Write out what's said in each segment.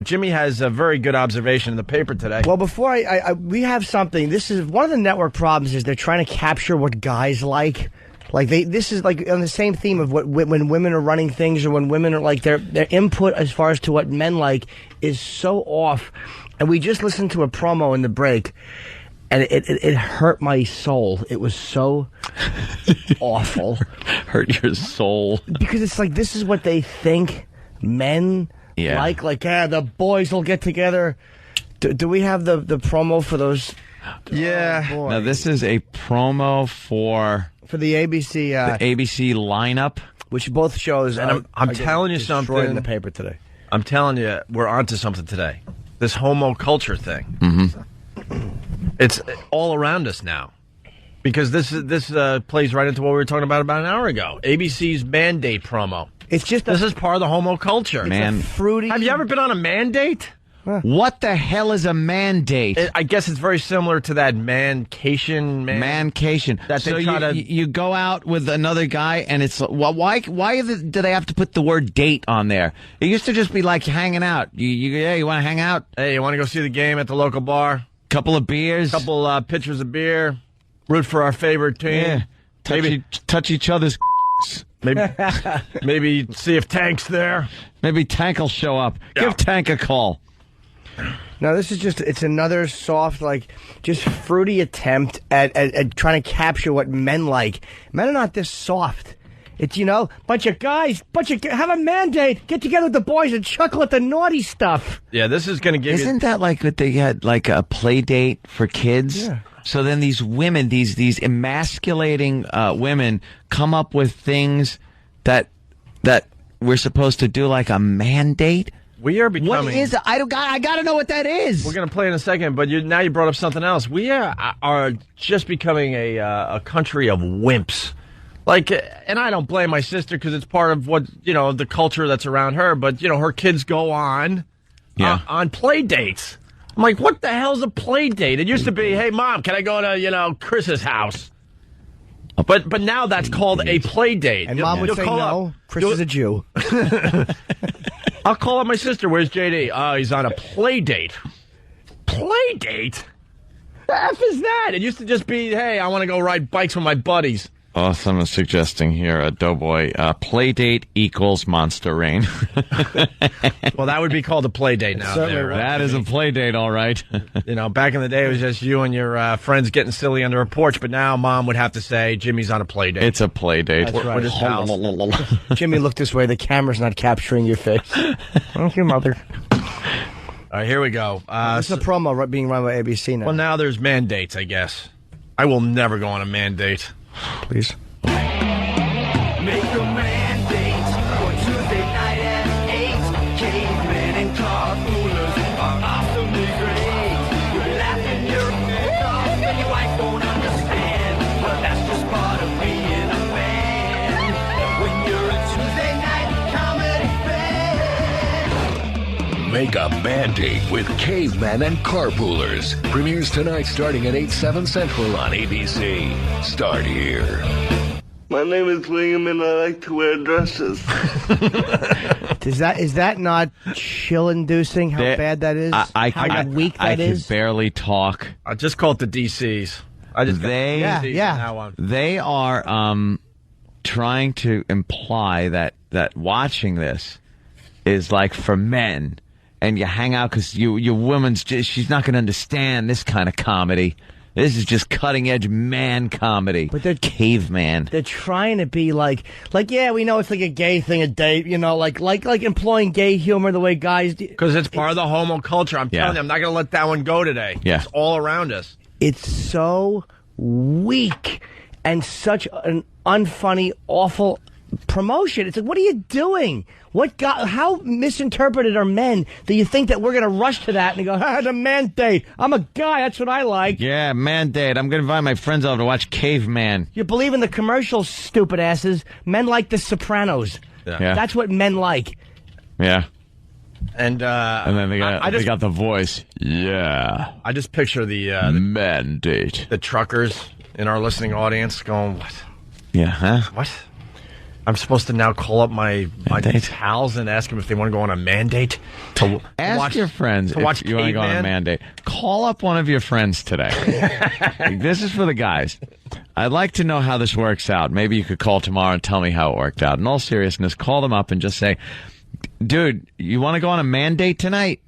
Jimmy has a very good observation in the paper today. Well, before we have something. This is one of the network problems is they're trying to capture what guys like. Like this is like on the same theme of when women are running things or when women are like their input as far as to what men like is so off. And we just listened to a promo in the break, and it hurt my soul. It was so awful. Hurt your soul because it's like this is what they think men like. Like the boys will get together. Do we have the promo for those? Yeah. Oh, now this is a promo for the ABC ABC lineup, which both shows. And I'm telling you something in the paper today. I'm telling you, we're onto something today. This homo culture thing. Mm-hmm. It's all around us now. Because this plays right into what we were talking about an hour ago. ABC's mandate promo. It's just this is part of the homo culture. Man, fruity. Have you ever been on a mandate? What the hell is a mandate? I guess it's very similar to that mancation. That so you go out with another guy, and it's why do they have to put the word date on there? It used to just be like hanging out. You want to hang out? Hey, you want to go see the game at the local bar? Couple of beers, couple pitchers of beer. Root for our favorite team. Yeah. Touch each other's. Maybe see if Tank's there. Maybe Tank will show up. Yeah. Give Tank a call. No, this is it's another soft, just fruity attempt at trying to capture what men like. Men are not this soft. It's, bunch of guys, have a mandate, get together with the boys and chuckle at the naughty stuff. Yeah, this is going to give Isn't that like what they had, like a play date for kids? Yeah. So then these women, these emasculating women come up with things that we're supposed to do, like a mandate. We are becoming. What is it? I got to know what that is. We're going to play in a second, but now you brought up something else. We are just becoming a country of wimps. And I don't blame my sister because it's part of what the culture that's around her. But her kids go on play dates. I'm like, what the hell's a play date? It used to be, hey mom, can I go to Chris's house? But now that's called a play date. And mom would say no. Chris is a Jew. I'll call up my sister. Where's JD? Oh, he's on a play date. Play date? The F is that? It used to just be, hey, I want to go ride bikes with my buddies. Oh, someone's suggesting here, a doughboy, play date equals Monster Rain. Well, that would be called a play date now. That is a play date, all right. Back in the day, it was just you and your friends getting silly under a porch, but now mom would have to say, Jimmy's on a play date. It's a play date. That's right. With his pals. Jimmy, look this way. The camera's not capturing your face. Thank you, mother. All right, here we go. It's a promo being run by ABC now. Well, now there's mandates, I guess. I will never go on a mandate. Please. Make a mandate for Tuesday night at 8. Cavemen and carpoolers are awesomely great. You're laughing your head off and your wife won't understand. But that's just part of being a man. When you're a Tuesday night comedy fan. Make a mandate with Cavemen and Carpoolers. Premieres tonight starting at 8/7 Central on ABC. Start here. My name is William and I like to wear dresses. Is that not chill-inducing? How bad that is? How weak that is? I can barely talk. I just call it the DCs. They are trying to imply that watching this is like for men. And you hang out because your woman's she's not going to understand this kind of comedy. This is just cutting edge man comedy. But they're caveman. They're trying to be like yeah, we know it's like a gay thing, a date, like employing gay humor the way guys do. Because it's part of the homo culture. I'm telling you, I'm not going to let that one go today. Yeah. It's all around us. It's so weak and such an unfunny, awful promotion. It's like, what are you doing? How misinterpreted are men that you think that we're going to rush to that and go, the mandate. I'm a guy. That's what I like. Yeah, mandate. I'm going to invite my friends over to watch Caveman. You believe in the commercials, stupid asses. Men like The Sopranos. Yeah. That's what men like. Yeah. And then they got the voice. Yeah. I just picture the mandate. The truckers in our listening audience going, what? Yeah, huh? What? I'm supposed to now call up my Mandate. pals and ask them if they want to go on a mandate to Ask watch your friends to watch if you want to go on a Caveman. mandate. Call up one of your friends today. This is for the guys. I'd like to know how this works out. Maybe you could call tomorrow and tell me how it worked out. In all seriousness, call them up and just say, dude, you want to go on a mandate tonight?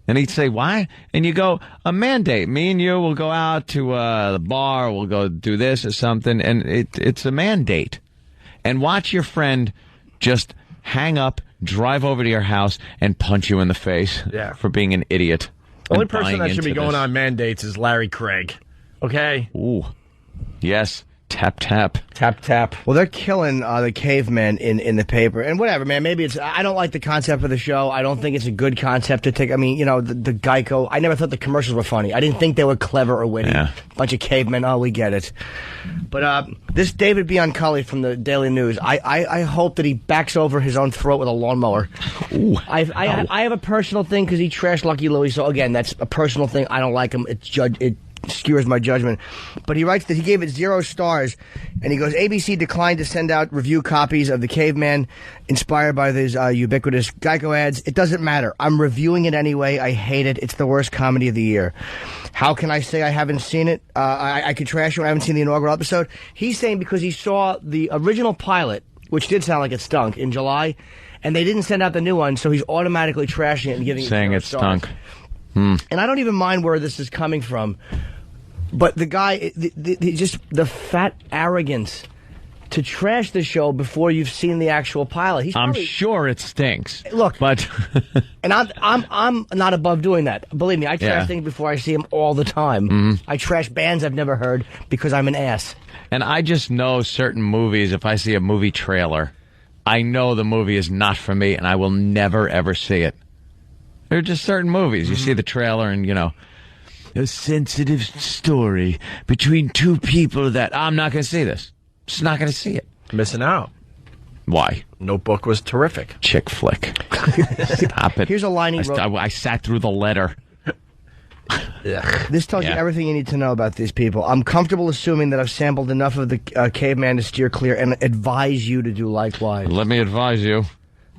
And he'd say, why? And you go, a mandate. Me and you will go out to the bar. We'll go do this or something. And it's a mandate. And watch your friend just hang up, drive over to your house, and punch you in the face for being an idiot. The only and person buying that should be into going this. on mandates is Larry Craig. Okay? Ooh. Yes. Tap, tap. Tap, tap. Well, they're killing the cavemen in the paper. And whatever, man. Maybe it's... I don't like the concept of the show. I don't think it's a good concept to take... I mean, you know, the Geico... I never thought the commercials were funny. I didn't think they were clever or witty. Yeah. Bunch of cavemen. Oh, we get it. But this David Bianculli from the Daily News, I hope that he backs over his own throat with a lawnmower. Ooh. I have a personal thing because he trashed Lucky Louie. So, again, that's a personal thing. I don't like him. It skewers my judgment. But he writes that he gave it 0 stars, and he goes, ABC declined to send out review copies of The Caveman inspired by these ubiquitous Geico ads. It doesn't matter. I'm reviewing it anyway. I hate it. It's the worst comedy of the year. How can I say I haven't seen it? I could trash you. I haven't seen the inaugural episode. He's saying because he saw the original pilot, which did sound like it stunk, in July, and they didn't send out the new one, so he's automatically trashing it and giving Saying it it 0 stars. stunk. And I don't even mind where this is coming from. But the guy, just the fat arrogance to trash the show before you've seen the actual pilot. He's I'm probably, sure it stinks. Look, but and I'm not above doing that. Believe me, I trash things before I see them all the time. I trash bands I've never heard because I'm an ass. and I just know certain movies. If I see a movie trailer, I know the movie is not for me, and I will never ever see it. There are just certain movies. You see the trailer, and you know. A sensitive story between two people that I'm not going to see this. Just not going to see it. Missing out. Why? Notebook was terrific. Chick flick. Stop it. Here's a line he wrote. I sat through the letter. This tells you everything you need to know about these people. I'm comfortable assuming that I've sampled enough of the caveman to steer clear and advise you to do likewise. Let me advise you.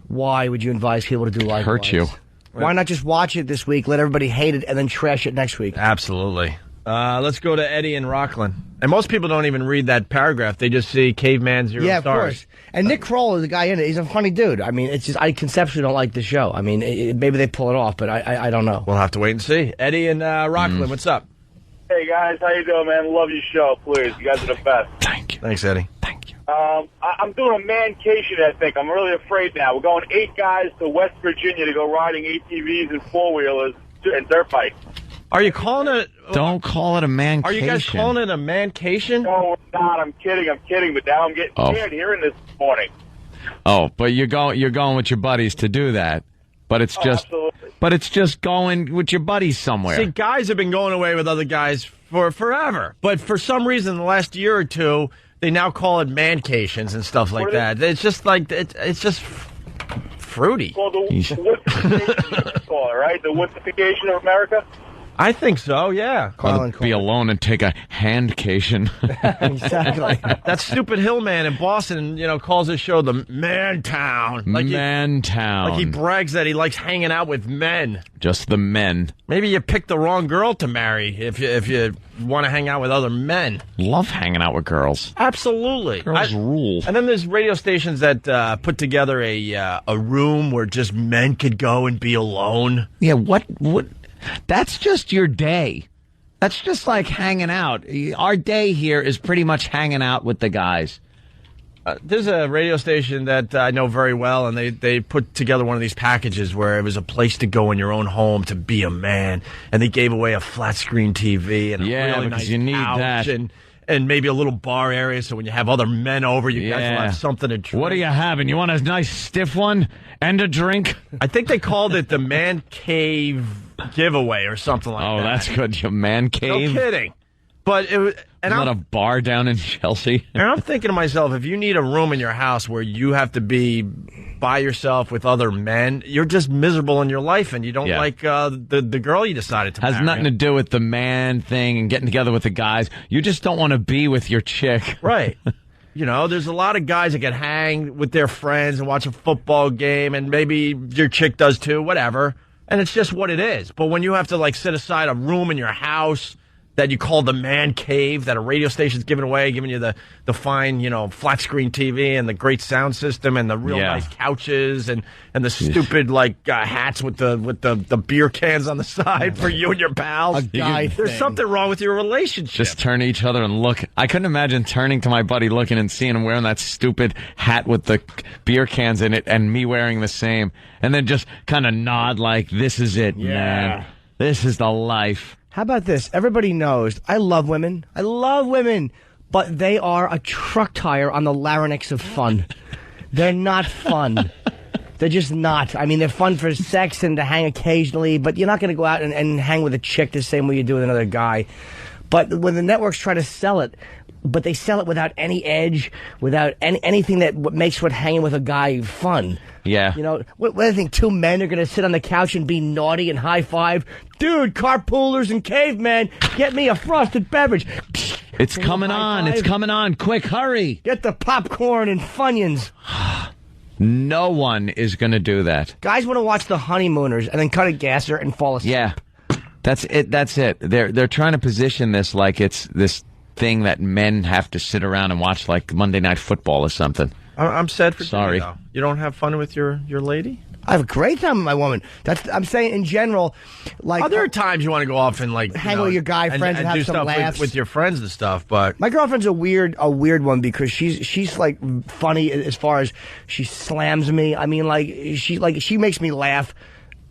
Why would you advise people to do likewise? Hurt you. Why not just watch it this week, let everybody hate it, and then trash it next week? Absolutely. Let's go to Eddie in Rockland. And most people don't even read that paragraph. They just see Caveman 0 Yeah, of stars. course. And Nick Kroll is the guy in it. He's a funny dude. I mean, it's just I conceptually don't like the show. I mean, maybe they pull it off, but I don't know. We'll have to wait and see. Eddie in Rockland, what's up? Hey guys, how you doing, man? Love your show, please. You guys are the best. Thank you. Thanks, Eddie. Thank you. I'm doing a mancation, I think. I'm really afraid now. We're going 8 guys to West Virginia to go riding ATVs and 4-wheelers and dirt bikes. Are you calling it... Don't call it a mancation. Are you guys calling it a mancation? No, we're not. I'm kidding. But now I'm getting scared hearing this morning. Oh, but you're going with your buddies to do that. But it's just... Absolutely. But it's just going with your buddies somewhere. See, guys have been going away with other guys for forever. But for some reason, the last year or two, they now call it mancations and stuff like that. It's just like, it's just fruity. Well, the woodsfication, you call it, right? The woodsfication of America? I think so, yeah. I'll be alone and take a handcation. Exactly. That stupid hillman in Boston, calls his show the Man Town. Mantown. Like he brags that he likes hanging out with men. Just the men. Maybe you picked the wrong girl to marry if you want to hang out with other men. Love hanging out with girls. Absolutely. Girls rule. And then there's radio stations that put together a room where just men could go and be alone. Yeah, what? That's just your day. That's just like hanging out. Our day here is pretty much hanging out with the guys. There's a radio station that I know very well, and they put together one of these packages where it was a place to go in your own home to be a man, and they gave away a flat screen TV and a really because nice you need couch that. and maybe a little bar area, so when you have other men over, you guys will have something to drink. What are you having? You want a nice stiff one and a drink? I think they called it the Man Cave giveaway or something like that. Oh, that's good. Your man cave. No kidding. But it was, Not a bar down in Chelsea. and I'm thinking to myself, if you need a room in your house where you have to be by yourself with other men, you're just miserable in your life, and you don't like the girl you decided to Has marry. nothing to do with the man thing and getting together with the guys. You just don't want to be with your chick. Right. You know, there's a lot of guys that can hang with their friends and watch a football game, and maybe your chick does too, whatever. And it's just what it is. But when you have to, like, set aside a room in your house that you call the man cave, that a radio station's giving away, giving you the fine, you know, flat screen TV and the great sound system and the real nice couches and the stupid, like, hats with the beer cans on the side for you and your pals. A guy There's thing. something wrong with your relationship. Just turn to each other and look. I couldn't imagine turning to my buddy, looking and seeing him wearing that stupid hat with the beer cans in it and me wearing the same. And then just kind of nod like, this is it, man. This is the life. How about this? Everybody knows I love women. I love women. But they are a truck tire on the larynx of fun. They're not fun. They're just not. I mean, they're fun for sex and to hang occasionally, but you're not going to go out and hang with a chick the same way you do with another guy. But when the networks try to sell it, but they sell it without any edge, without anything that makes what hanging with a guy fun. Yeah. You know, what do you think? Two men are going to sit on the couch and be naughty and high five? Dude, carpoolers and cavemen, get me a frosted beverage. It's coming on. It's coming on. Quick, hurry. Get the popcorn and Funyuns. No one is going to do that. Guys want to watch The Honeymooners and then cut a gasser and fall asleep. Yeah. That's it. That's it. They're trying to position this like it's this thing that men have to sit around and watch, like Monday Night Football or something. I'm sad for Sorry. Jimmy, though. You don't have fun with your lady? I have a great time with my woman. I'm saying in general, like There are times you want to go off and like hang with your guy friends and have do some stuff laughs with your friends and stuff. But my girlfriend's a weird one because she's like funny as far as she slams me. I mean, she makes me laugh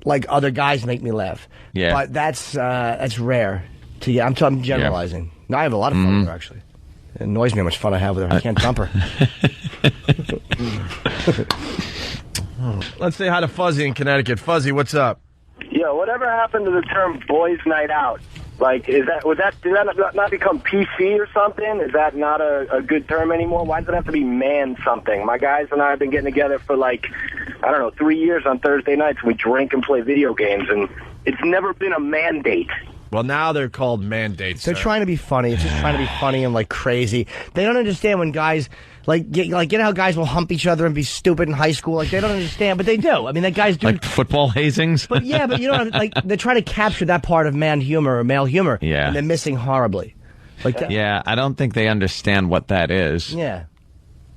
like other guys make me laugh. Yeah. But that's rare. I'm generalizing. No, I have a lot of fun with her, actually. It annoys me how much fun I have with her. I can't dump her. Let's say hi to Fuzzy in Connecticut. Fuzzy, what's up? Yo, whatever happened to the term boys' night out? Like, did that not become PC or something? Is that not a good term anymore? Why does it have to be man something? My guys and I have been getting together for 3 years on Thursday nights. We drink and play video games, and it's never been a mandate. Well, now they're called mandates. They're trying to be funny. It's just trying to be funny and like crazy. They don't understand when guys you know how guys will hump each other and be stupid in high school. Like they don't understand, but they do. I mean, that guys do. Like football hazings. But yeah, but you know, like they're trying to capture that part of man humor or male humor. Yeah. And they're missing horribly. Like that. Yeah, I don't think they understand what that is. Yeah.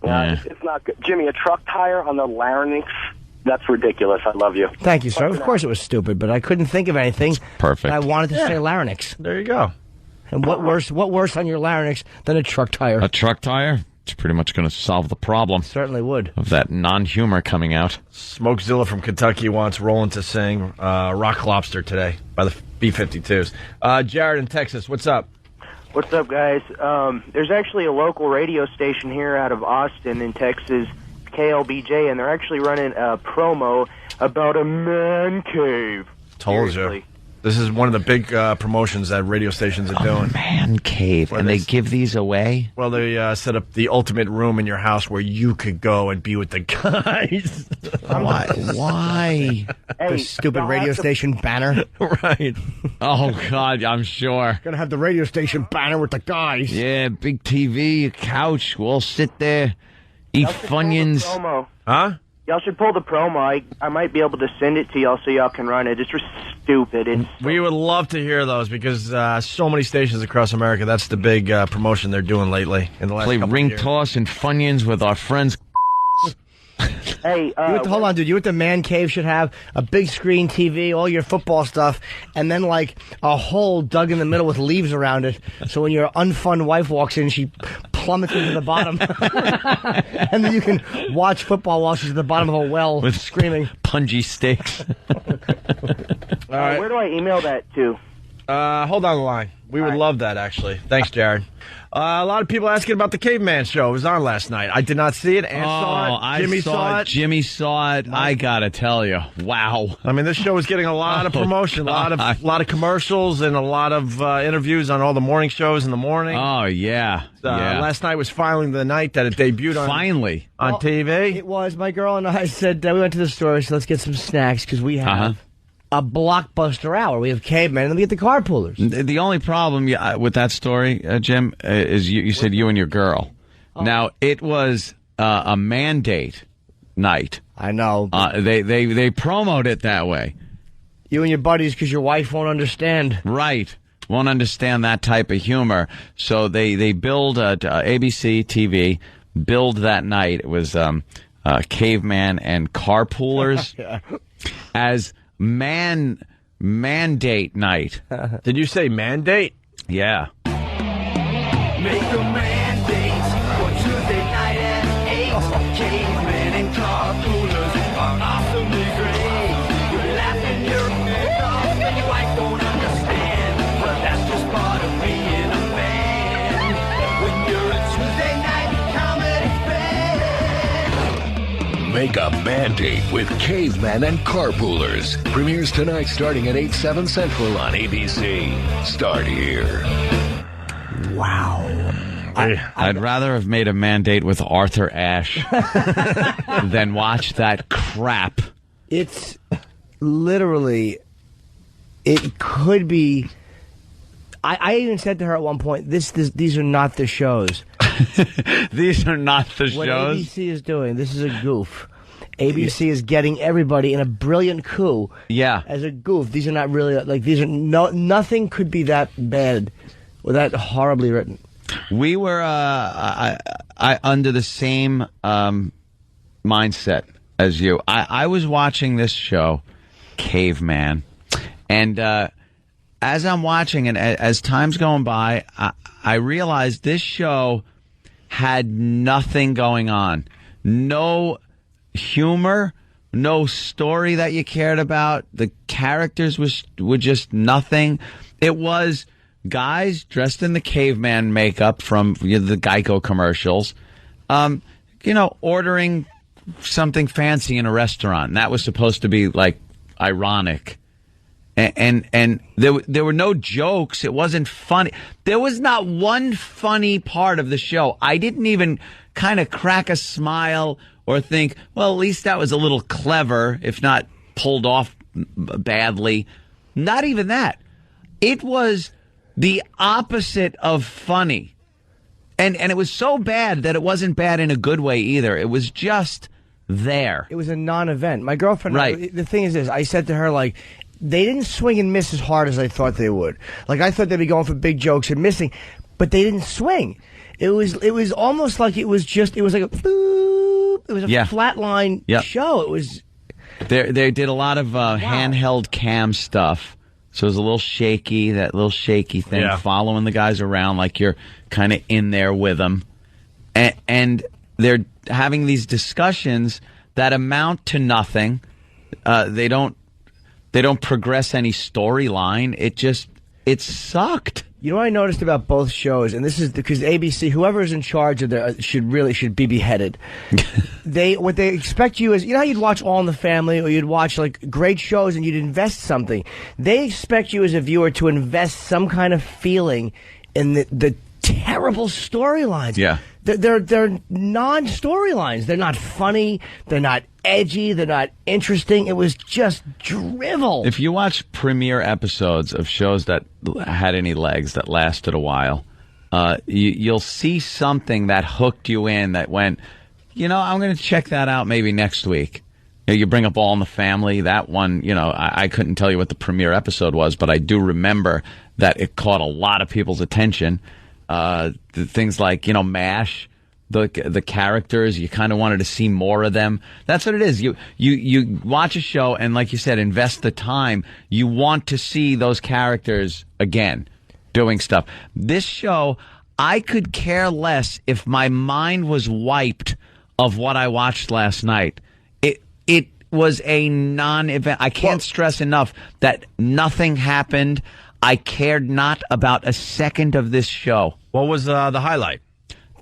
It's not good. Jimmy, a truck tire on the larynx? That's ridiculous. I love you. Thank you, sir. Of course it was stupid, but I couldn't think of anything. Perfect. And I wanted to say larynx. There you go. And what worse on your larynx than a truck tire? A truck tire? It's pretty much going to solve the problem Certainly would. of that non-humor coming out. Smokezilla from Kentucky wants Roland to sing Rock Lobster today by the B-52s. Jared in Texas, what's up? What's up, guys? There's actually a local radio station here out of Austin in Texas, KLBJ, and they're actually running a promo about a man cave. Told Seriously. you. This is one of the big promotions that radio stations are doing. Man cave. Where And they they give these away? Well, they set up the ultimate room in your house where you could go and be with the guys. Why? The stupid radio station banner. Right. Oh, God, I'm sure. Gonna have the radio station banner with the guys. Yeah, big TV, a couch. We'll sit there, eat Funyuns. Promo. Huh? Y'all should pull the promo. I might be able to send it to y'all so y'all can run it. It's just stupid. It's We would love to hear those because so many stations across America, that's the big promotion they're doing lately in the last Play couple ring of years. toss and Funyuns with our friends. hey, Hold on, dude. You at the man cave should have a big screen TV, all your football stuff, and then like a hole dug in the middle with leaves around it. So when your unfun wife walks in, she plummets into the bottom, and then you can watch football while she's at the bottom of a well With screaming. Pungy steaks. All right. where do I email that to? Hold on the line. We would love that, actually. Thanks, Jared. A lot of people asking about the Caveman show. It was on last night. I did not see it. Ann saw it. Jimmy saw it. Jimmy saw it. I gotta tell you, wow. I mean, this show is getting a lot of promotion, a lot of commercials, and a lot of interviews on all the morning shows in the morning. Oh yeah, yeah. Last night was finally the night that it debuted on Finally. on TV. It was. My girl and I said we went to the store, so let's get some snacks because we have a blockbuster hour. We have Cavemen, and then we get the carpoolers. The only problem with that story, Jim, is you said you and your girl. Now, it was a mandate night. I know. They promote it that way. You and your buddies, because your wife won't understand. Right. Won't understand that type of humor. So they build ABC TV, build that night. It was Caveman and Carpoolers as mandate night. Did you say mandate? Yeah. Make a mandate for Tuesday night at 8. Cavemen and carpoolers are awesomely great. You're laughing your head off and your wife don't understand. But that's just part of being a man. When you're a Tuesday night comedy fan. Make a mandate with Cavemen and Carpoolers. Premieres tonight starting at 8, 7 Central on ABC. Start here. Wow. I'd rather have made a mandate with Arthur Ashe than watch that crap. It's literally, it could be. I even said to her at one point, these are not the shows. These are not the What shows. ABC is doing, this is a goof. ABC is getting everybody in a brilliant coup. Yeah. As a goof. These are not really, like, these are, nothing could be that bad or that horribly written. We were I under the same mindset as you. I was watching this show, Caveman, and as I'm watching and as time's going by, I realized this show had nothing going on. No humor, no story that you cared about. The characters were just nothing. It was guys dressed in the caveman makeup from the Geico commercials, ordering something fancy in a restaurant. And that was supposed to be like ironic. And there were no jokes. It wasn't funny. There was not one funny part of the show. I didn't even kind of crack a smile or think, well, at least that was a little clever, if not pulled off badly. Not even that. It was the opposite of funny. And it was so bad that it wasn't bad in a good way either. It was just there. It was a non-event. My girlfriend, Right. The thing is this, I said to her, like, they didn't swing and miss as hard as I thought they would. Like, I thought they'd be going for big jokes and missing, but they didn't swing. It was almost like it was like a boop. It was a flatline show. It was. They did a lot of handheld cam stuff. So it was a little shaky, that little shaky thing, following the guys around like you're kind of in there with them. And they're having these discussions that amount to nothing. They don't progress any storyline. It sucked. You know what I noticed about both shows, and this is because ABC, whoever is in charge of there should be beheaded. What they expect you is, you know how you'd watch All in the Family, or you'd watch like great shows and you'd invest something. They expect you as a viewer to invest some kind of feeling in the terrible storylines. Yeah. They're non-storylines. They're not funny. They're not edgy. They're not interesting. It was just drivel. If you watch premiere episodes of shows that had any legs, that lasted a while, you'll see something that hooked you in, that went, I'm going to check that out maybe next week. You bring up All in the Family. That one, I couldn't tell you what the premiere episode was, but I do remember that it caught a lot of people's attention. Things like, MASH, the characters, you kind of wanted to see more of them. That's what it is. You watch a show and, like you said, invest the time. You want to see those characters again doing stuff. This show, I could care less if my mind was wiped of what I watched last night. It was a non-event. I can't stress enough that nothing happened. I cared not about a second of this show. What was the highlight?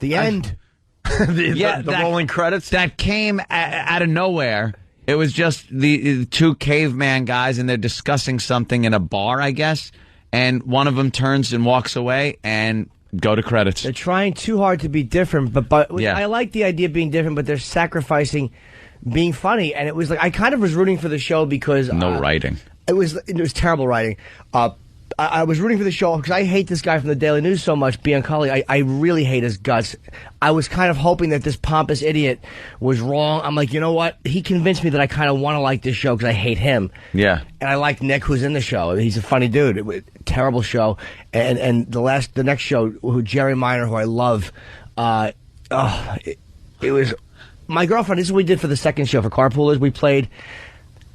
The end. the rolling credits? That came out of nowhere. It was just the two caveman guys, and they're discussing something in a bar, I guess. And one of them turns and walks away, and go to credits. They're trying too hard to be different, but I like the idea of being different, but they're sacrificing being funny. And it was like, I kind of was rooting for the show because no writing. It was terrible writing. I was rooting for the show because I hate this guy from the Daily News so much, Biancali. I really hate his guts. I was kind of hoping that this pompous idiot was wrong. I'm like, you know what? He convinced me that I kind of want to like this show because I hate him. Yeah. And I like Nick, who's in the show. He's a funny dude. Terrible show. And the next show, Jerry Minor, who I love, it was my girlfriend. This is what we did for the second show for Carpoolers. We played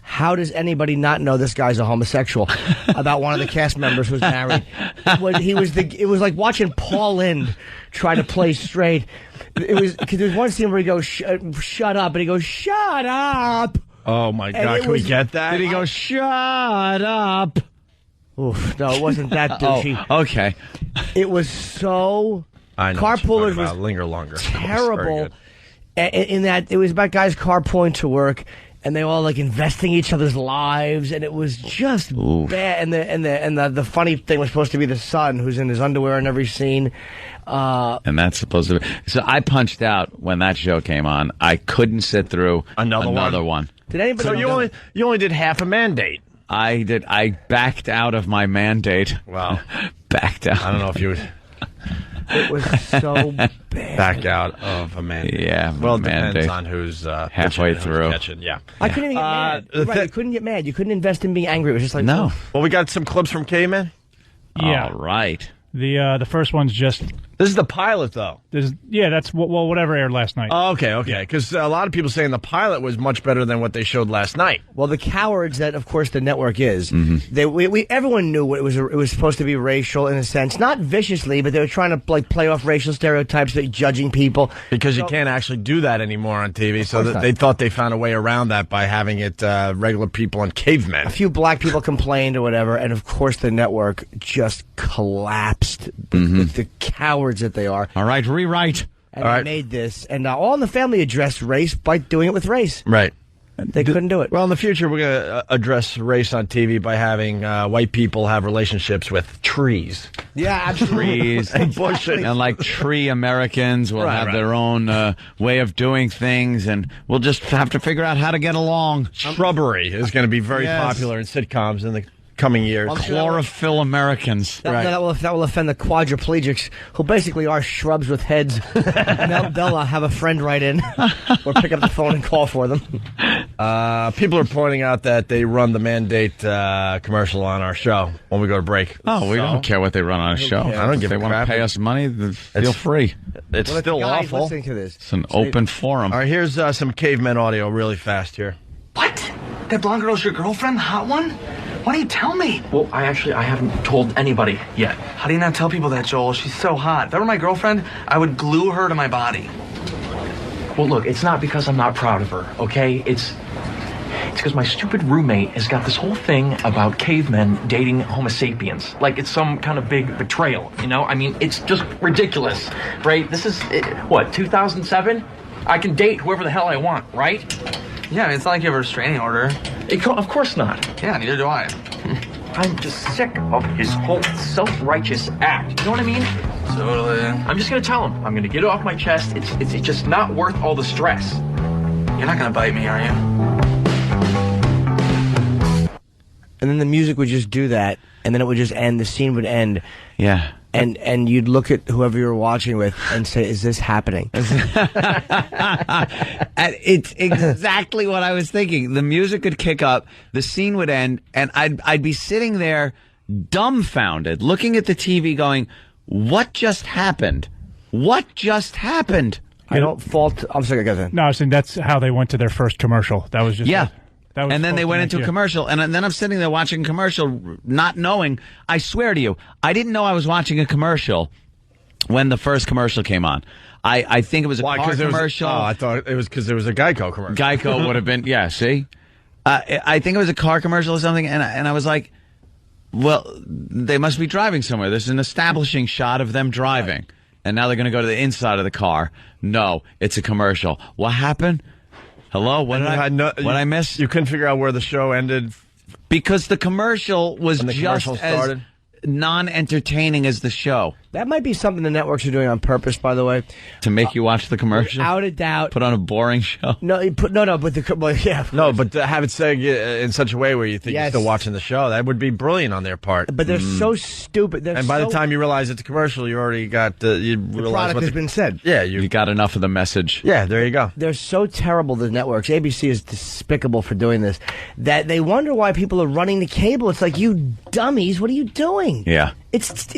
How Does Anybody Not Know This Guy's a Homosexual? About one of the cast members who was married. It was like watching Paul Lynde try to play straight. It was because there's one scene where he goes, "Shut up," and he goes, "Shut up." Oh my God! Can we get that? Did he go, "Shut up"? Oof, no, it wasn't that douchey. Oh, okay. It was so. I know Carpoolers was linger longer. Terrible. In that it was about guys carpooling to work. And they all like investing each other's lives, and it was just bad. And the funny thing was supposed to be the son who's in his underwear in every scene. And that's supposed to be. So I punched out when that show came on. I couldn't sit through another one. Did anybody? So you only did half a mandate. I did. I backed out of my mandate. Wow. Backed out. I don't know if you would. It was so bad. Back out of a mandate. Yeah. Well, it depends on who's halfway through. Yeah. I couldn't even get mad. Right, you couldn't get mad. You couldn't invest in being angry. It was just like no. Well, we got some clips from Cavemen. Yeah. All right. The first one's just. This is the pilot, though. That's whatever aired last night. Oh, okay. Because a lot of people saying the pilot was much better than what they showed last night. Well, the cowards that, of course, the network is. Everyone knew it was supposed to be racial in a sense, not viciously, but they were trying to like play off racial stereotypes, judging people. Because you can't actually do that anymore on TV, so they thought they found a way around that by having it regular people and cavemen. A few black people complained or whatever, and of course the network just collapsed with the cowards that they are. All right, rewrite. And they made this, and All in the Family addressed race by doing it with race. Right. They couldn't do it. Well, in the future, we're going to address race on TV by having white people have relationships with trees. Yeah, absolutely. Trees. And like tree Americans will have their own way of doing things, and we'll just have to figure out how to get along. Shrubbery is going to be very popular in sitcoms in the coming years. Chlorophyll Americans. That will offend the quadriplegics, who basically are shrubs with heads. They'll have a friend write in or pick up the phone and call for them. People are pointing out that they run the mandate commercial on our show when we go to break. Oh, we don't care what they run on a show. I don't give a crap. If they want to pay us money, feel free. It's still awful. Listening to this. It's an open forum. All right, here's some Cavemen audio really fast here. What? That blonde girl's your girlfriend? The hot one? Why don't you tell me? Well, I haven't told anybody yet. How do you not tell people that, Joel? She's so hot. If that were my girlfriend, I would glue her to my body. Well, look, it's not because I'm not proud of her, okay? It's because my stupid roommate has got this whole thing about cavemen dating Homo sapiens. Like it's some kind of big betrayal, you know? I mean, it's just ridiculous, right? This is, 2007? I can date whoever the hell I want, right? Yeah, I mean, it's not like you have a restraining order. Of course not. Yeah, neither do I. I'm just sick of his whole self-righteous act. You know what I mean? Totally. I'm just gonna tell him. I'm gonna get it off my chest. It's just not worth all the stress. You're not gonna bite me, are you? And then the music would just do that, and then it would just end. The scene would end. Yeah. And you'd look at whoever you were watching with and say, "Is this happening?" And it's exactly what I was thinking. The music would kick up, the scene would end, and I'd be sitting there dumbfounded, looking at the TV, going, "What just happened? What just happened?" I don't fault. I'm sorry, guys. No, I was saying that's how they went to their first commercial. That was just and then they went into a commercial, and then I'm sitting there watching a commercial, not knowing. I swear to you, I didn't know I was watching a commercial when the first commercial came on. I think it was a car commercial. I thought it was because there was a Geico commercial. Geico would have been, yeah, see? I think it was a car commercial or something, and I was like, well, they must be driving somewhere. There's an establishing shot of them driving, and now they're going to go to the inside of the car. No, it's a commercial. What happened? Hello? What did I miss? You couldn't figure out where the show ended? Because the commercial was just as non-entertaining as the show. That might be something the networks are doing on purpose, by the way. To make you watch the commercial? Without a doubt. Put on a boring show? No, but have it said in such a way where you think you're still watching the show. That would be brilliant on their part. But they're so stupid. And by the time you realize it's a commercial, you already got the product has been said. Yeah, you got enough of the message. Yeah, there you go. They're so terrible, the networks. ABC is despicable for doing this. That they wonder why people are running the cable. It's like, you dummies, what are you doing? Yeah. It's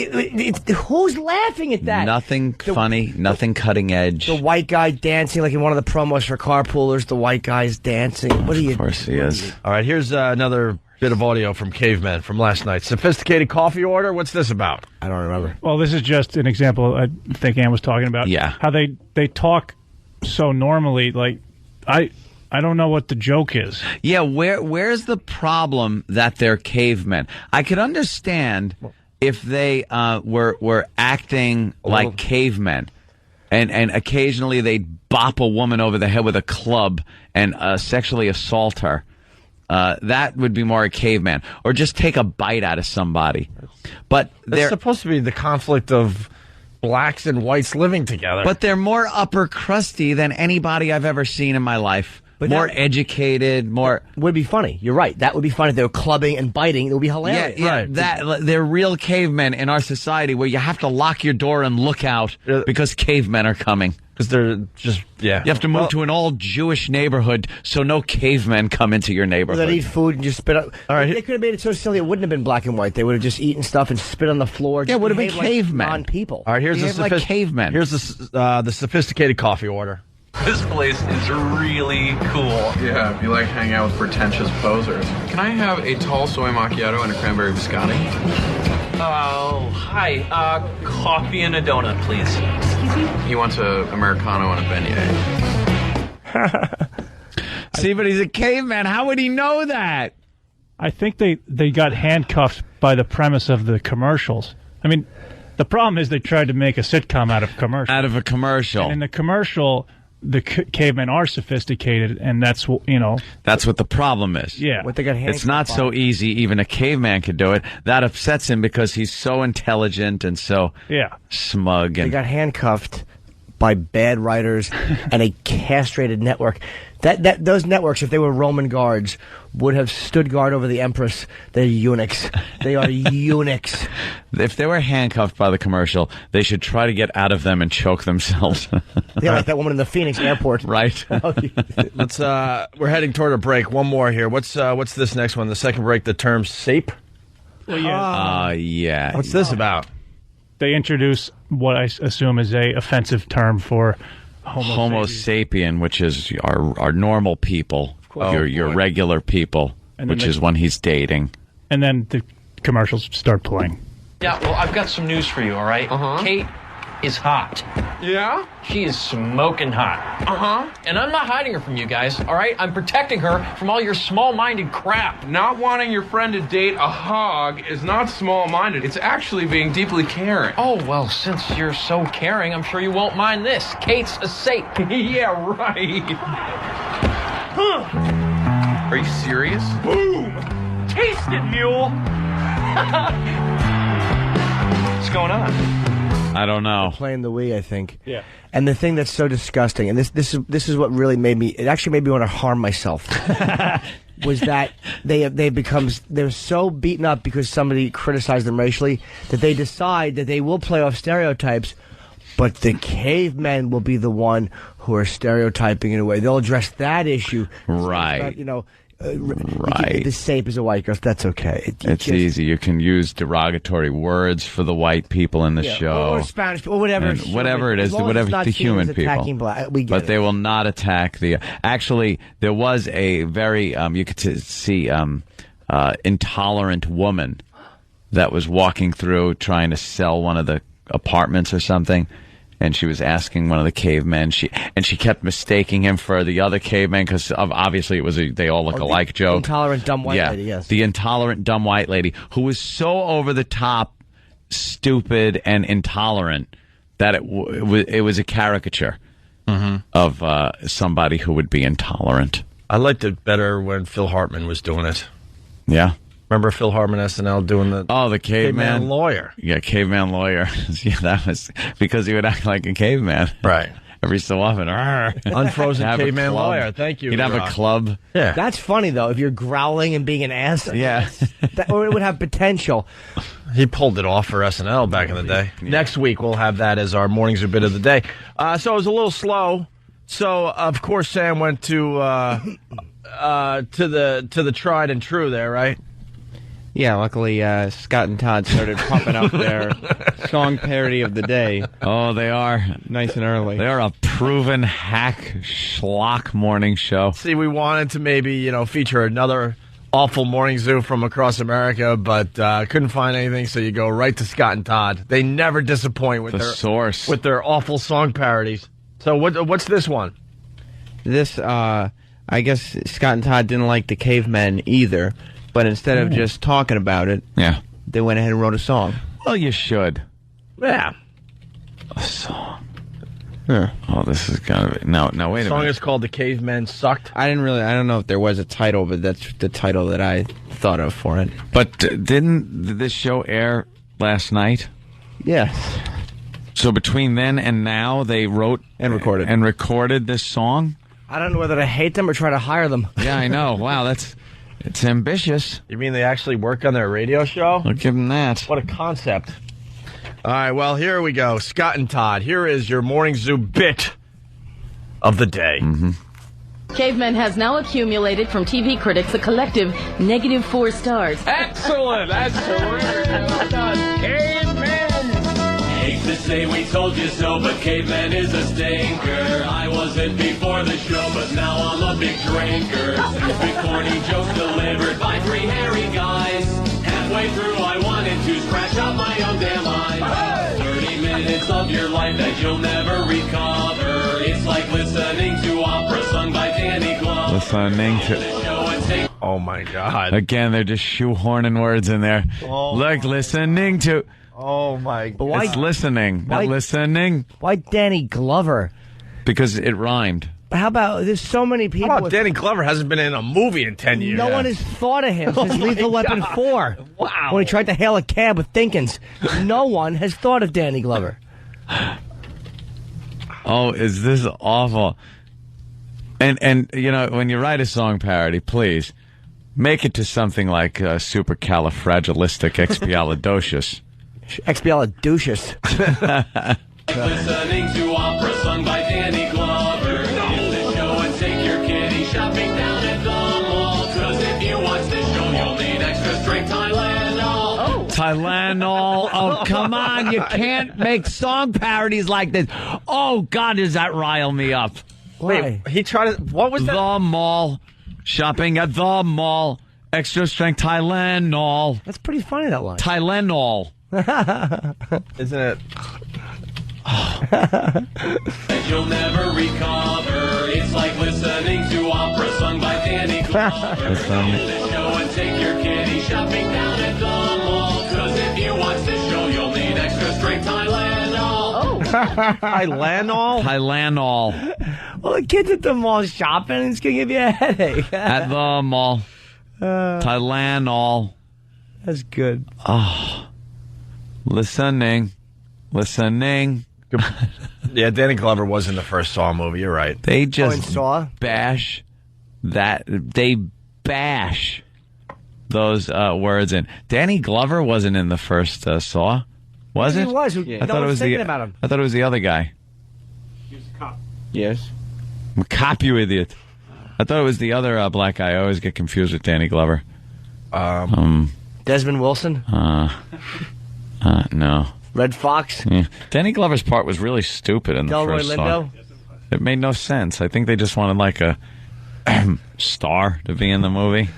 who's laughing at that? Nothing funny, nothing cutting edge. The white guy dancing, like in one of the promos for carpoolers, the white guy's dancing. What are you? Of course he is. All right, here's another bit of audio from Cavemen from last night. Sophisticated coffee order. What's this about? I don't remember. Well, this is just an example. I think Ann was talking about. Yeah. How they talk so normally. Like I don't know what the joke is. Yeah. Where's the problem that they're cavemen? I could understand if they were acting like cavemen, and occasionally they'd bop a woman over the head with a club and sexually assault her. That would be more a caveman, or just take a bite out of somebody. But they're supposed to be the conflict of blacks and whites living together. But they're more upper crusty than anybody I've ever seen in my life. But more educated, more would be funny. You're right. That would be funny if they were clubbing and biting. It would be hilarious. Yeah, right. They're real cavemen in our society where you have to lock your door and look out because cavemen are coming. Because they're just You have to move to an all Jewish neighborhood so no cavemen come into your neighborhood. They'd eat food and just spit out. All right, they could have made it so silly it wouldn't have been black and white. They would have just eaten stuff and spit on the floor. Yeah, it would have been cavemen. On people. All right, here's like cavemen. Here's the sophisticated coffee order. This place is really cool. Yeah, if you like hanging out with pretentious posers. Can I have a tall soy macchiato and a cranberry biscotti? Oh, hi. Coffee and a donut, please. Excuse me? He wants a Americano and a beignet. See, but he's a caveman. How would he know that? I think they got handcuffed by the premise of the commercials. I mean, the problem is they tried to make a sitcom out of commercial. Out of a commercial. And in the commercial, the cavemen are sophisticated, and that's what, That's what the problem is. Yeah. What they got it's not so easy. Even a caveman could do it. That upsets him because he's so intelligent and so smug. And they got handcuffed by bad writers and a castrated network. Those networks, if they were Roman guards, would have stood guard over the Empress. They're eunuchs. They are eunuchs. If they were handcuffed by the commercial, they should try to get out of them and choke themselves. Yeah, like that woman in the Phoenix airport. Right. Let's. We're heading toward a break. One more here. What's this next one? The second break. The term "sape." Well, yeah. Yeah. What's this about? They introduce what I assume is a offensive term for Homo sapien, which is our normal people, your regular people, which is one he's dating. And then the commercials start playing. Yeah, well, I've got some news for you, all right? Kate is hot. Yeah? She is smoking hot. And I'm not hiding her from you guys, all right? I'm protecting her from all your small-minded crap. Not wanting your friend to date a hog is not small-minded. It's actually being deeply caring. Oh, well, since you're so caring, I'm sure you won't mind this. Kate's a sape. Yeah, right. Are you serious? Boom! Taste it, mule! What's going on? I don't know. Playing the Wii, I think. Yeah. And the thing that's so disgusting, and this is what really made me. It actually made me want to harm myself. Was that they're so beaten up because somebody criticized them racially that they decide that they will play off stereotypes, but the cavemen will be the one who are stereotyping in a way. They'll address that issue. Right. Right. The sape is a white girl. That's okay. It's easy. You can use derogatory words for the white people in the show. Or Spanish people, or whatever. Whatever it is, whatever the human people. But they will not attack the... Actually, there was a very... you could see intolerant woman that was walking through trying to sell one of the apartments or something. And she was asking one of the cavemen. She kept mistaking him for the other caveman because obviously it was they all look alike joke. Intolerant dumb white lady, yes. The intolerant dumb white lady who was so over the top, stupid and intolerant that it was a caricature of somebody who would be intolerant. I liked it better when Phil Hartman was doing it. Yeah. Remember Phil Hartman SNL doing the the caveman lawyer? Yeah, caveman lawyer. Yeah, that was because he would act like a caveman. Right. Every so often. Unfrozen caveman lawyer. Thank you. He'd have a club. Yeah. That's funny, though, if you're growling and being an ass. Yeah. Or it would have potential. He pulled it off for SNL back in the day. Yeah. Next week, we'll have that as our Morning Zoo bit of the day. So it was a little slow. So, of course, Sam went to the tried and true there, right? Yeah, luckily Scott and Todd started popping up their song parody of the day. Oh, they are. Nice and early. They are a proven hack schlock morning show. See, we wanted to maybe, feature another awful Morning Zoo from across America, but couldn't find anything, so you go right to Scott and Todd. They never disappoint with their source. With their awful song parodies. So what's this one? This, I guess Scott and Todd didn't like the Cavemen either. But instead of just talking about it, they went ahead and wrote a song. Well, you should. Yeah. A song. Yeah. Oh, this is gonna be... No, wait a minute. The song is called The Cavemen Sucked. I don't know if there was a title, but that's the title that I thought of for it. But didn't this show air last night? Yes. So between then and now, they wrote... And recorded. And recorded this song? I don't know whether to hate them or try to hire them. Yeah, I know. Wow, it's ambitious. You mean they actually work on their radio show? I'll give them that. What a concept. All right, well, here we go. Scott and Todd, here is your Morning Zoo bit of the day. Mm-hmm. Cavemen has now accumulated from TV critics a collective -4 stars. Excellent! That's terrific. Well done. Cavemen! Hate to say we told you so, but Caveman is a stinker. I wasn't before the show, but now I'm a big drinker. Stupid, corny jokes delivered by 3 hairy guys. Halfway through, I wanted to scratch out my own damn eyes. 30 minutes of your life that you'll never recover. It's like listening to opera sung by Danny Glover. Listening to... Oh, my God. Again, they're just shoehorning words in there. Oh, Look, listening to... Oh, my God. Why, it's listening, not listening. Why Danny Glover? Because it rhymed. How about, there's so many people... How about Danny Glover hasn't been in a movie in 10 years? No one has thought of him since Lethal Weapon 4. Wow. When he tried to hail a cab with Dinkins. No one has thought of Danny Glover. Oh, is this awful? And when you write a song parody, please make it to something like supercalifragilisticexpialidocious. Expialidocious. Listening to opera sung by Danny Glover. Give the show and take your kitty shopping down at the mall. 'Cause if you watch this show, you'll need extra strength Tylenol. Oh. Tylenol. Oh, come on. You can't make song parodies like this. Oh, God, does that rile me up? Wait, he tried to... What was that? The mall. Shopping at the mall. Extra strength Tylenol. That's pretty funny, that line. Tylenol. Isn't it? You'll never recover. It's like listening to opera sung by Danny Glover. Give the show and take your kitty shopping down at the mall. 'Cause if you watch this show, you'll need extra strength Tylenol. Tylenol? Tylenol. Well, the kids at the mall shopping, and it's going to give you a headache. At the mall. Tylenol. That's good. Oh. Listening. Yeah, Danny Glover was in the first Saw movie. You're right. They just Saw? bash that. They bash those words in. Danny Glover wasn't in the first Saw, was it? He was. I thought it was thinking about him. I thought it was the other guy. He was a cop. Yes. I'm a cop, you idiot. I thought it was the other black guy. I always get confused with Danny Glover. Desmond Wilson? No. Red Fox? Yeah. Danny Glover's part was really stupid in the Delroy first Lindo? song. It made no sense. I think they just wanted like a star to be in the movie.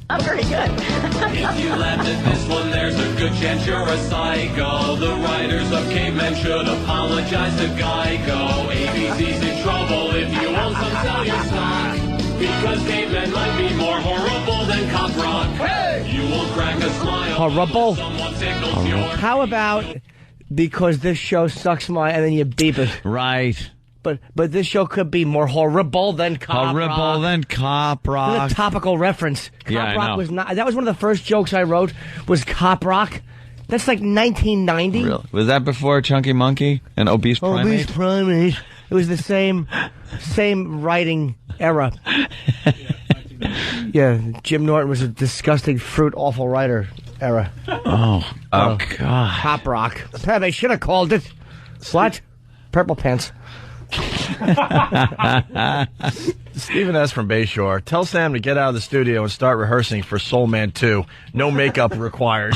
I'm very good. If you laughed at this one, there's a good chance you're a psycho. The writers of Cavemen should apologize to Geico. ABC's in trouble if you own some sell your stock. Because Cavemen might be more horrible than cop rock. Hey! You won't crack a smile. Horrible? Someone tickles your... How about because this show sucks my, and then you beep it? Right. But this show could be more horrible than Cop Horrible Rock. than Cop Rock. What a topical reference. Cop Yeah, I Rock know. was not. That was one of the first jokes I wrote. Was Cop Rock? That's like 1990. Really? Was that before Chunky Monkey and Obese Primate? Obese Primate. It was the same writing era. Yeah, Jim Norton was a disgusting, fruit, awful writer era. Oh God! Cop Rock. They should have called it. What? Purple Pants. Stephen S. from Bayshore. Tell Sam to get out of the studio and start rehearsing for Soul Man 2. No makeup required.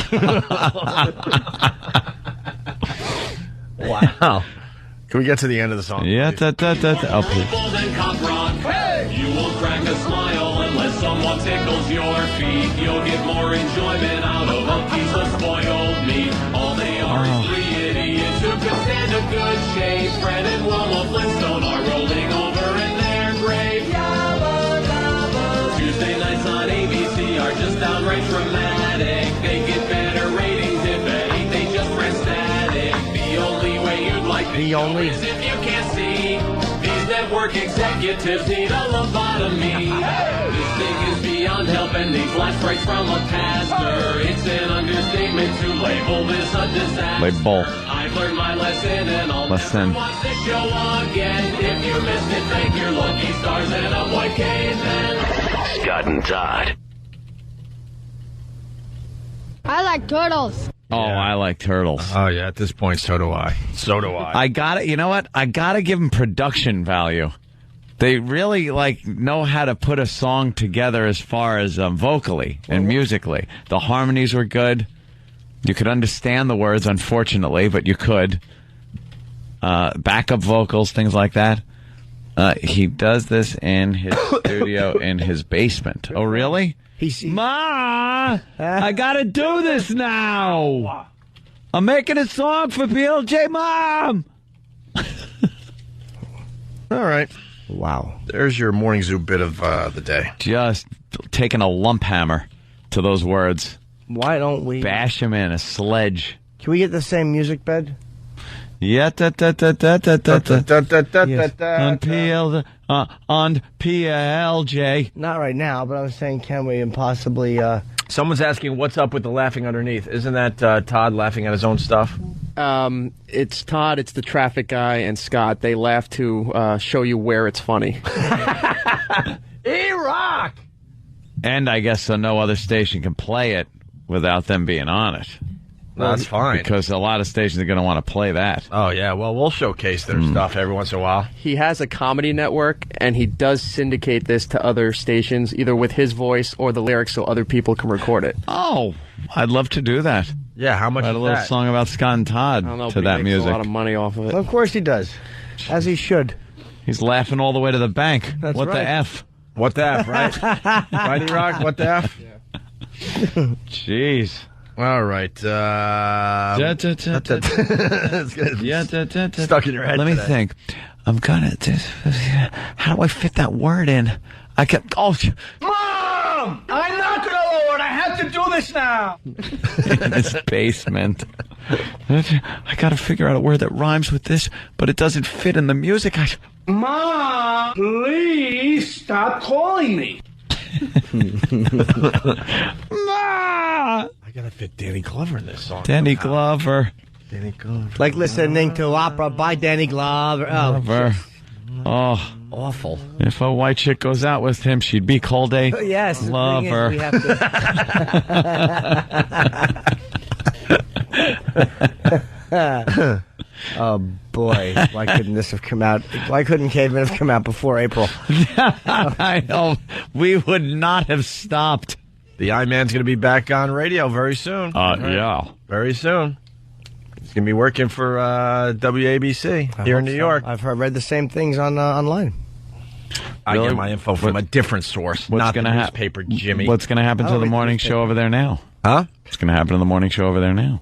Wow. Can we get to the end of the song? Yeah, Oh, please. Than Cop Rock. You will crack a smile unless someone tickles your feet. You'll get more enjoyment out of a piece of spoiled meat. All they are is three idiots who could stand a good shave. Fred and Wilma Flintstone are rolling over in their grave. Tuesday nights on ABC are just downright dramatic. They get better ratings if at 8 they just press static. The only way you'd like to know is if you can't see. These network executives need a lobotomy. This thing is beyond help and needs life strikes from a pastor. It's an understatement to label this a disaster. Label. I've learned my lesson and I'll Lesson. never watch this show again. If you missed it, thank your lucky stars and avoid cavemen. Scott and Todd. I like turtles. Oh, I like turtles. Oh, yeah, at this point, so do I. So do I. I gotta, you know what? I gotta give them production value. They really know how to put a song together as far as vocally and musically. The harmonies were good. You could understand the words, unfortunately, but you could. Backup vocals, things like that. He does this in his studio in his basement. Oh, really? Ma, I gotta do this now. I'm making a song for BLJ Mom. All right. Wow. There's your Morning Zoo bit of the day. Just taking a lump hammer to those words. Why don't we bash him in a sledge? Can we get the same music bed? Yeah, on PLJ. Not right now, but I was saying, can we possibly? Someone's asking what's up with the laughing underneath. Isn't that Todd laughing at his own stuff? It's Todd, it's the traffic guy, and Scott. They laugh to show you where it's funny. E-Rock! And I guess so no other station can play it without them being on it. That's fine. Because a lot of stations are going to want to play that. Oh, yeah. Well, we'll showcase their stuff every once in a while. He has a comedy network, and he does syndicate this to other stations, either with his voice or the lyrics so other people can record it. Oh, I'd love to do that. Yeah, how much Write is a little that? song about Scott and Todd I don't know, to but he that makes music. a lot of money off of it. Of course he does, as he should. He's laughing all the way to the bank. That's what right. the F? What the F, right? Right, E-Rock? What the F? Jeez. All right. Stuck in your head Let me today. think. I'm gonna. How do I fit that word in? I kept. Oh, Mom! I'm not gonna lower it. I have to do this now. in this basement. I gotta figure out a word that rhymes with this, but it doesn't fit in the music. Mom, please stop calling me. I gotta fit Danny Glover in this song. Danny Glover. Danny Glover. Like listening to opera by Danny Glover. Oh, Glover. Oh, awful. if a white chick goes out with him, she'd be called a Yes. lover. We have to. Oh boy! Why couldn't this have come out? Why couldn't Cavemen have come out before April? I know. We would not have stopped. The I-Man's going to be back on radio very soon. Yeah. Very soon. He's going to be working for WABC here in New York. I've read the same things on online. I Really? get my info from a different source, What's not the gonna newspaper, Jimmy. What's going to happen I to don't the read the morning newspaper. show over there now? Huh? What's going to happen to the morning show over there now?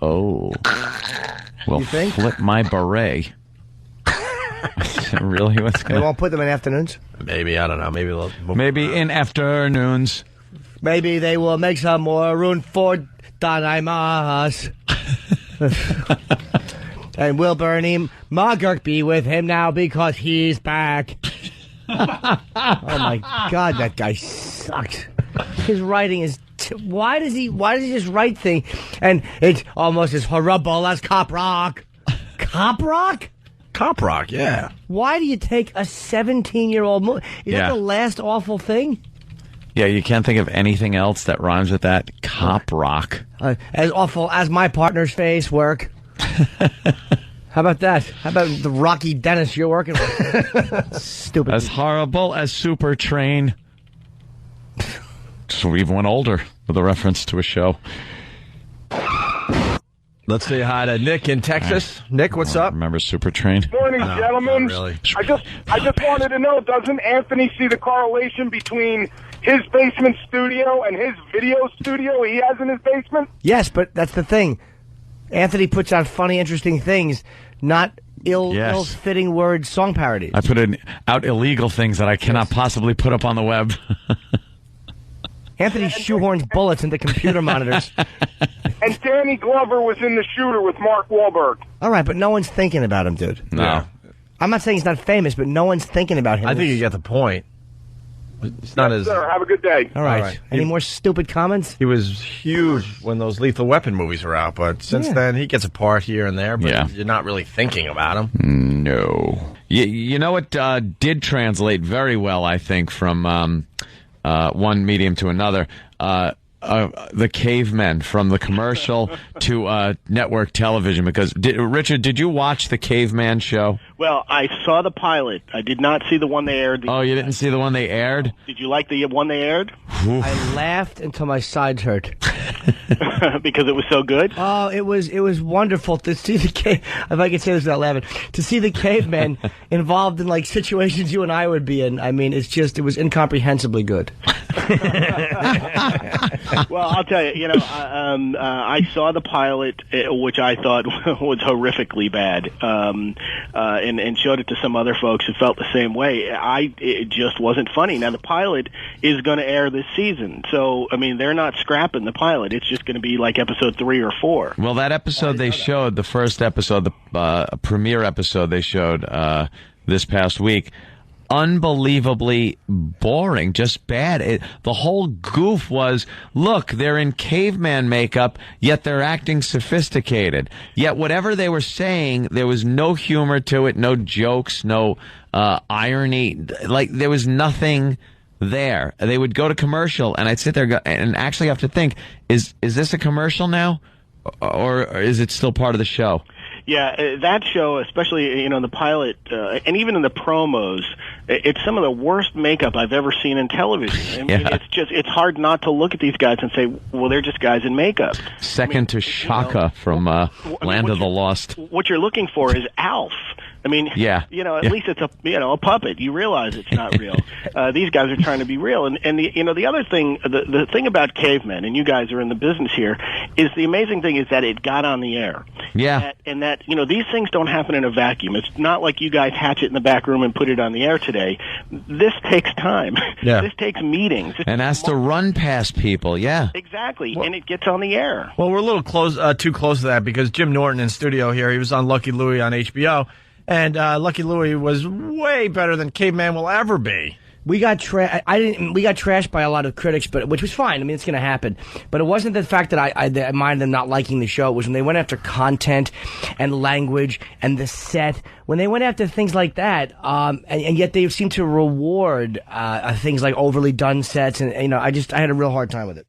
Oh. Well, You think? flip my beret. Really? What's They going won't put them in afternoons. Maybe, I don't know. Maybe they'll... Maybe in afternoons. Maybe they will make some more room for Danaimas. And will Bernie McGurk be with him now because he's back? Oh my God, that guy sucks. His writing is. Why does he just write things? And it's almost as horrible as Cop Rock. Cop Rock? Cop Rock, yeah. Why do you take a 17-year-old movie? Is that the last awful thing? Yeah, you can't think of anything else that rhymes with that. Cop Rock. As awful as my partner's face work. How about that? How about the Rocky Dennis you're working with? Stupid. As horrible as Super Train. So we even went older with a reference to a show. Let's say hi to Nick in Texas. Nick, what's up? Remember Super Train? Morning, gentlemen. Not really. I just wanted to know, doesn't Anthony see the correlation between his basement studio and his video studio he has in his basement? Yes, but that's the thing. Anthony puts out funny, interesting things, not ill-fitting word song parodies. I put out illegal things that I cannot possibly put up on the web. Anthony shoehorns bullets into computer monitors. And Danny Glover was in The Shooter with Mark Wahlberg. All right, but no one's thinking about him, dude. No. Yeah. I'm not saying he's not famous, but no one's thinking about him. I think you get the point. It's not as... Sir, have a good day. All right. Any more stupid comments? He was huge when those Lethal Weapon movies were out, but since then he gets a part here and there, but you're not really thinking about him. No. You know what did translate very well, I think, from one medium to another? The Cavemen, from the commercial to network television. Because, Richard, did you watch the Caveman show? Well, I saw the pilot. I did not see the one they aired. Oh, you didn't see the one they aired? Did you like the one they aired? I laughed until my sides hurt. Because it was so good? Oh, it was wonderful to see if I could say this without laughing, to see the cavemen involved in like situations you and I would be in. I mean, it was incomprehensibly good. Well, I'll tell you, I saw the pilot, which I thought was horrifically bad, and showed it to some other folks who felt the same way. It just wasn't funny. Now, the pilot is going to air this season, so, I mean, they're not scrapping the pilot. It's just going to be like episode 3 or 4. Well, that episode they showed, the first episode, the premiere episode they showed this past week, unbelievably boring, just bad. The whole goof was, look, they're in caveman makeup, yet they're acting sophisticated. Yet whatever they were saying, there was no humor to it, no jokes, no irony. Like, there was nothing there. They would go to commercial, and I'd sit there and actually have to think, is this a commercial now? Or is it still part of the show? Yeah, that show, especially, the pilot, and even in the promos, it's some of the worst makeup I've ever seen in television. I mean, it's hard not to look at these guys and say, well, they're just guys in makeup. Second to Shaka from Land of the Lost. What you're looking for is Alf. I mean, at least it's a puppet. You realize it's not real. These guys are trying to be real. And the other thing, the thing about Cavemen, and you guys are in the business here, is the amazing thing is that it got on the air. Yeah. And that these things don't happen in a vacuum. It's not like you guys hatch it in the back room and put it on the air today. This takes time. Yeah. This takes meetings. And has to run past people, yeah. Exactly. And it gets on the air. Well, we're a little too close to that, because Jim Norton in studio here, he was on Lucky Louie on HBO. And Lucky Louie was way better than Caveman will ever be. We got trashed by a lot of critics, which was fine. I mean, it's going to happen. But it wasn't the fact that I minded them not liking the show. It was when they went after content and language and the set. When they went after things like that, and yet they seem to reward things like overly done sets. And I had a real hard time with it.